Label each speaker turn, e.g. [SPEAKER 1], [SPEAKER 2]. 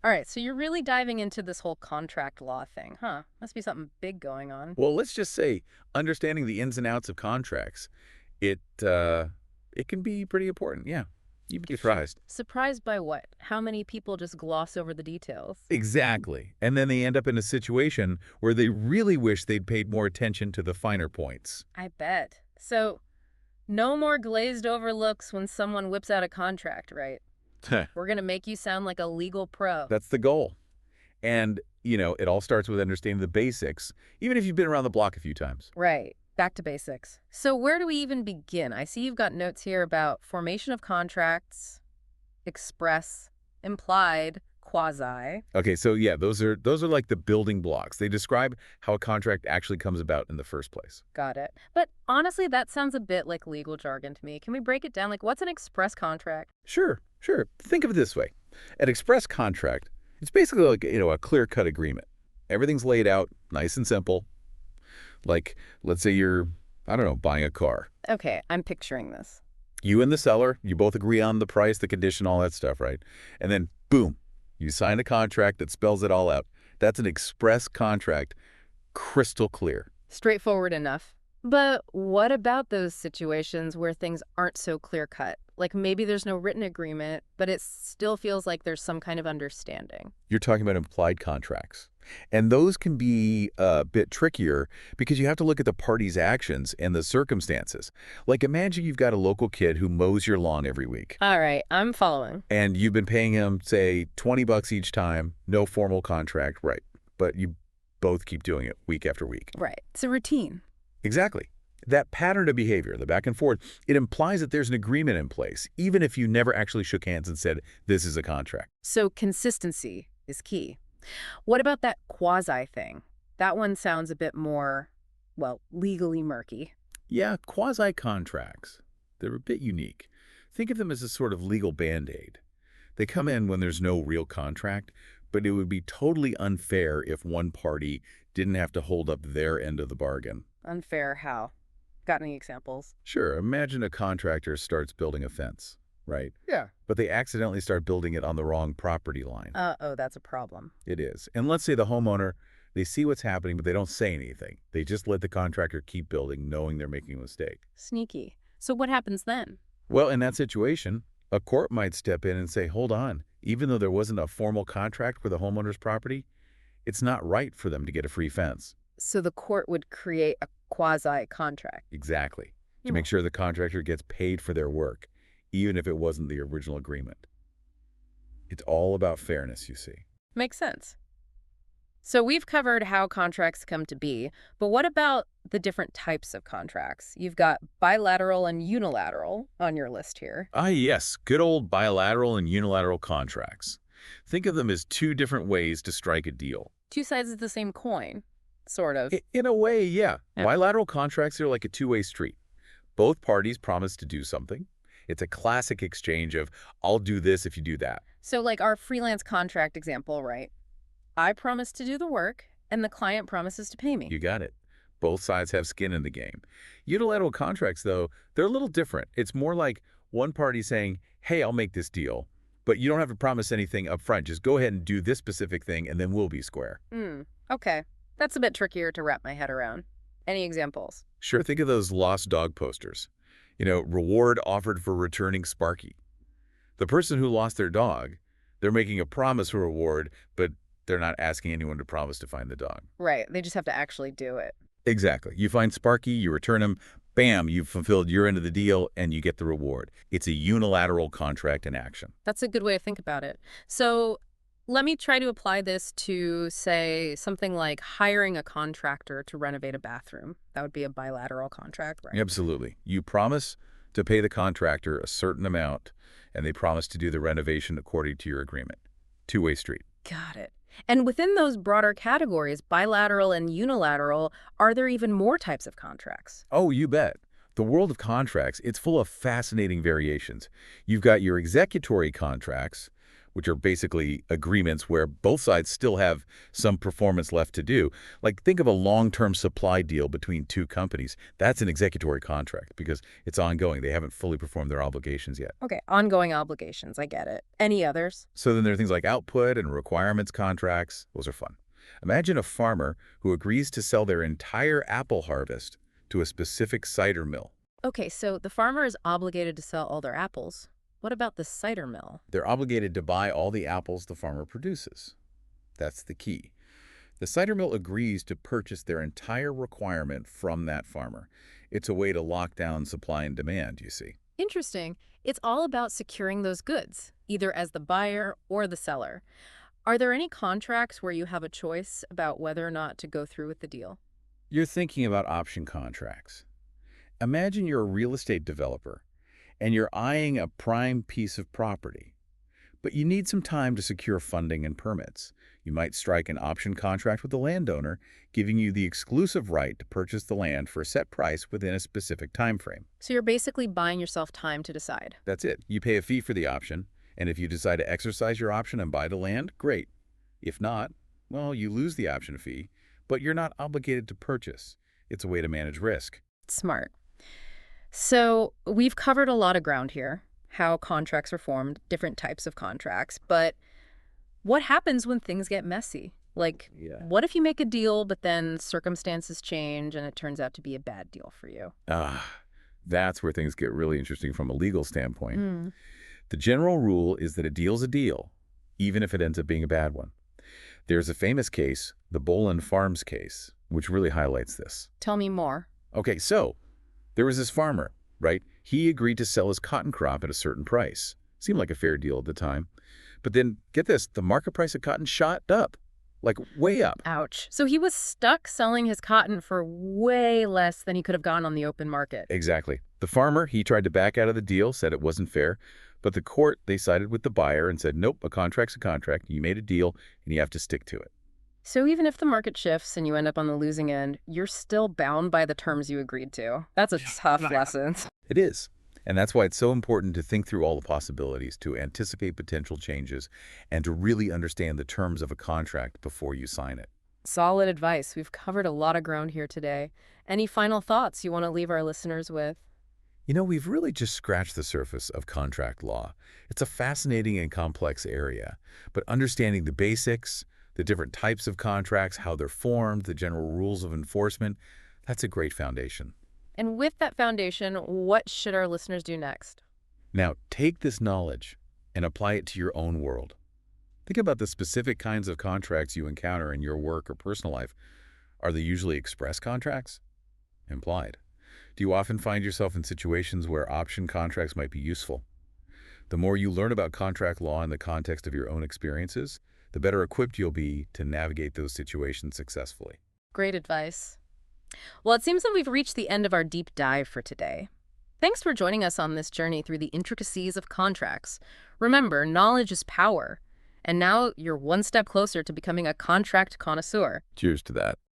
[SPEAKER 1] All right, so you're really diving into this whole contract law thing, huh? Must be something big going on.
[SPEAKER 2] Well, let's just say understanding the ins and outs of contracts, it uh, it can be pretty important. Yeah, you'd be surprised.
[SPEAKER 1] Surprised by what? How many people just gloss over the details?
[SPEAKER 2] Exactly. And then they end up in a situation where they really wish they'd paid more attention to the finer points.
[SPEAKER 1] I bet. So, no more glazed over looks when someone whips out a contract, right? We're gonna make you sound like a legal pro.
[SPEAKER 2] That's the goal. And, it all starts with understanding the basics, even if you've been around the block a few times.
[SPEAKER 1] Right. Back to basics. So, where do we even begin? I see you've got notes here about formation of contracts, express, implied, quasi.
[SPEAKER 2] Okay, so yeah, those are like the building blocks. They describe how a contract actually comes about in the first place.
[SPEAKER 1] Got it. But honestly, that sounds a bit like legal jargon to me. Can we break it down? Like, what's an express contract?
[SPEAKER 2] Sure, sure. Think of it this way. An express contract, it's basically like, a clear-cut agreement. Everything's laid out nice and simple. Like, let's say you're, I don't know, buying a car.
[SPEAKER 1] Okay, I'm picturing this.
[SPEAKER 2] You and the seller, you both agree on the price, the condition, all that stuff, right? And then, boom, you sign a contract that spells it all out. That's an express contract, crystal clear.
[SPEAKER 1] Straightforward enough. But what about those situations where things aren't so clear cut? Like maybe there's no written agreement, but it still feels like there's some kind of understanding.
[SPEAKER 2] You're talking about implied contracts. And those can be a bit trickier because you have to look at the party's actions and the circumstances. Like imagine you've got a local kid who mows your lawn every week.
[SPEAKER 1] All right, I'm following.
[SPEAKER 2] And you've been paying him, say, 20 bucks each time, no formal contract, right? But you both keep doing it week after week.
[SPEAKER 1] Right. It's a routine.
[SPEAKER 2] Exactly. That pattern of behavior, the back and forth, it implies that there's an agreement in place, even if you never actually shook hands and said, this is a contract.
[SPEAKER 1] So consistency is key. What about that quasi thing? That one sounds a bit more, well, legally murky.
[SPEAKER 2] Yeah, quasi-contracts. They're a bit unique. Think of them as a sort of legal band-aid. They come in when there's no real contract, but it would be totally unfair if one party didn't have to hold up their end of the bargain.
[SPEAKER 1] Unfair how? Got any examples?
[SPEAKER 2] Sure, imagine a contractor starts building a fence, right?
[SPEAKER 1] Yeah.
[SPEAKER 2] But they accidentally start building it on the wrong property line.
[SPEAKER 1] Uh-oh, that's a problem.
[SPEAKER 2] It is. And let's say the homeowner, they see what's happening, but they don't say anything. They just let the contractor keep building, knowing they're making a mistake.
[SPEAKER 1] Sneaky. So what happens then?
[SPEAKER 2] Well, in that situation, a court might step in and say, hold on, even though there wasn't a formal contract for the homeowner's property, it's not right for them to get a free fence.
[SPEAKER 1] So the court would create a quasi-contract.
[SPEAKER 2] Exactly. To
[SPEAKER 1] Hmm.
[SPEAKER 2] make sure the contractor gets paid for their work, even if it wasn't the original agreement. It's all about fairness, you see.
[SPEAKER 1] Makes sense. So we've covered how contracts come to be, but what about the different types of contracts? You've got bilateral and unilateral on your list here.
[SPEAKER 2] Ah, yes, good old bilateral and unilateral contracts. Think of them as two different ways to strike a deal.
[SPEAKER 1] Two sides of the same coin, sort of.
[SPEAKER 2] In a way, yeah.
[SPEAKER 1] Yeah.
[SPEAKER 2] Bilateral contracts are like a two-way street. Both parties promise to do something. It's a classic exchange of, I'll do this if you do that.
[SPEAKER 1] So like our freelance contract example, right? I promise to do the work, and the client promises to pay me.
[SPEAKER 2] You got it. Both sides have skin in the game. Unilateral contracts, though, they're a little different. It's more like one party saying, hey, I'll make this deal, but you don't have to promise anything up front. Just go ahead and do this specific thing, and then we'll be square.
[SPEAKER 1] Okay. That's a bit trickier to wrap my head around. Any examples?
[SPEAKER 2] Sure, think of those lost dog posters. Reward offered for returning Sparky. The person who lost their dog, they're making a promise for reward, but they're not asking anyone to promise to find the dog.
[SPEAKER 1] Right. They just have to actually do it.
[SPEAKER 2] Exactly. You find Sparky, you return him, bam, you've fulfilled your end of the deal, and you get the reward. It's a unilateral contract in action.
[SPEAKER 1] That's a good way to think about it. So let me try to apply this to, say, something like hiring a contractor to renovate a bathroom. That would be a bilateral contract, right?
[SPEAKER 2] Absolutely. You promise to pay the contractor a certain amount, and they promise to do the renovation according to your agreement. Two-way street.
[SPEAKER 1] Got it. And within those broader categories, bilateral and unilateral, are there even more types of contracts?
[SPEAKER 2] Oh, you bet. The world of contracts, it's full of fascinating variations. You've got your executory contracts, which are basically agreements where both sides still have some performance left to do. Like, think of a long-term supply deal between two companies. That's an executory contract because it's ongoing. They haven't fully performed their obligations yet.
[SPEAKER 1] Okay, ongoing obligations, I get it. Any others?
[SPEAKER 2] So then there are things like output and requirements contracts. Those are fun. Imagine a farmer who agrees to sell their entire apple harvest to a specific cider mill.
[SPEAKER 1] Okay, so the farmer is obligated to sell all their apples. What about the cider mill?
[SPEAKER 2] They're obligated to buy all the apples the farmer produces. That's the key. The cider mill agrees to purchase their entire requirement from that farmer. It's a way to lock down supply and demand, you see.
[SPEAKER 1] Interesting. It's all about securing those goods, either as the buyer or the seller. Are there any contracts where you have a choice about whether or not to go through with the deal?
[SPEAKER 2] You're thinking about option contracts. Imagine you're a real estate developer and you're eyeing a prime piece of property, but you need some time to secure funding and permits. You might strike an option contract with the landowner, giving you the exclusive right to purchase the land for a set price within a specific time frame.
[SPEAKER 1] So you're basically buying yourself time to decide.
[SPEAKER 2] That's it. You pay a fee for the option, and if you decide to exercise your option and buy the land, great. If not, well, you lose the option fee, but you're not obligated to purchase. It's a way to manage risk.
[SPEAKER 1] Smart. So we've covered a lot of ground here, how contracts are formed, different types of contracts, but what happens when things get messy? Like, what if you make a deal, but then circumstances change and it turns out to be a bad deal for you?
[SPEAKER 2] That's where things get really interesting from a legal standpoint.
[SPEAKER 1] Mm.
[SPEAKER 2] The general rule is that a deal's a deal, even if it ends up being a bad one. There's a famous case, the Boland Farms case, which really highlights this.
[SPEAKER 1] Tell me more.
[SPEAKER 2] Okay, so there was this farmer, right? He agreed to sell his cotton crop at a certain price. Seemed like a fair deal at the time. But then, get this, the market price of cotton shot up, like way up.
[SPEAKER 1] Ouch. So he was stuck selling his cotton for way less than he could have gotten on the open market.
[SPEAKER 2] Exactly. The farmer, he tried to back out of the deal, said it wasn't fair. But the court, they sided with the buyer and said, nope, a contract's a contract. You made a deal, and you have to stick to it.
[SPEAKER 1] So even if the market shifts and you end up on the losing end, you're still bound by the terms you agreed to. That's a tough lesson.
[SPEAKER 2] It is. And that's why it's so important to think through all the possibilities, to anticipate potential changes, and to really understand the terms of a contract before you sign it.
[SPEAKER 1] Solid advice. We've covered a lot of ground here today. Any final thoughts you want to leave our listeners with?
[SPEAKER 2] You know, we've really just scratched the surface of contract law. It's a fascinating and complex area, but understanding the basics, the different types of contracts, how they're formed, the general rules of enforcement, that's a great foundation.
[SPEAKER 1] And with that foundation, what should our listeners do next?
[SPEAKER 2] Now, take this knowledge and apply it to your own world. Think about the specific kinds of contracts you encounter in your work or personal life. Are they usually express contracts? Implied. Do you often find yourself in situations where option contracts might be useful? The more you learn about contract law in the context of your own experiences, the better equipped you'll be to navigate those situations successfully.
[SPEAKER 1] Great advice. Well, it seems that we've reached the end of our deep dive for today. Thanks for joining us on this journey through the intricacies of contracts. Remember, knowledge is power. And now you're one step closer to becoming a contract connoisseur.
[SPEAKER 2] Cheers to that.